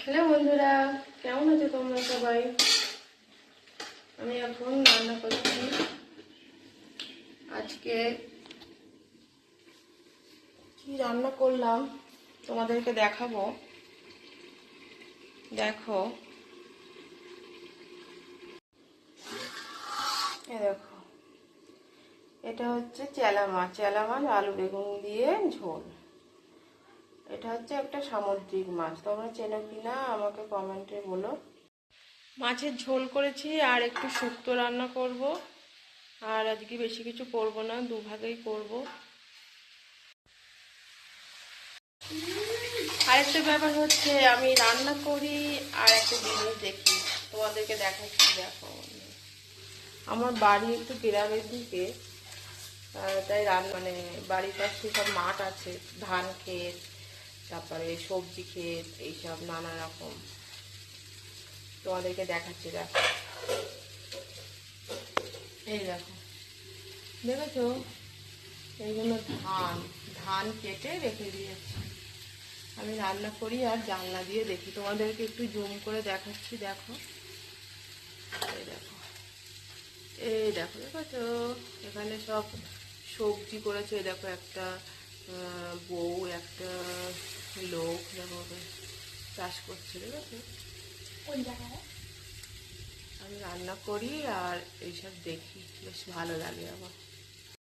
Hello বন্ধুরা, কেমন আছো তোমরা সবাই? আমি এখন রান্না করছি। আজকে কি রান্না করলাম তোমাদেরকে দেখাবো। দেখো, দেখো, এটা হচ্ছে চেলা মাছ আলু বেগুন দিয়ে ঝোল। এটা হচ্ছে একটা সামুদ্রিক মাছ, তোমরা চেনো কিনা আমাকে কমেন্টে বলো। মাছের ঝোল করেছি আর একটু শুক্তো রান্না করব। আর আজকে বেশি কিছু করব না, দুভাগেই করব। আরেকটা ব্যাপার হচ্ছে, আমি রান্না করি আর একটা জিনিস দেখি, তোমাদেরকে দেখাচ্ছি। দেখো, আমার বাড়ি একটু গ্রামের দিকে, তাই বাড়ির পাশে সব মাঠ আছে, ধান ক্ষেত, তারপরে সবজি ক্ষেত, এইসব নানা রকম। তোমাদেরকে দেখাচ্ছি। দেখো, এই দেখো, দেখেছো, এইগুলো ধান ধান কেটে রেখে দিয়েছি। আমি রান্না করি আর জানলা দিয়ে দেখি, তোমাদেরকে একটু জুম করে দেখাচ্ছি। দেখো, এই দেখো, এই দেখো, দেখেছো, এখানে সব সবজি করেছে। দেখো, একটা বউ, একটা লোক, দেখো চাষ করছে। দেখেছো, কোন জায়গায়? আমি রান্না করি আর এইসব দেখি, বেশ ভালো লাগে আমার।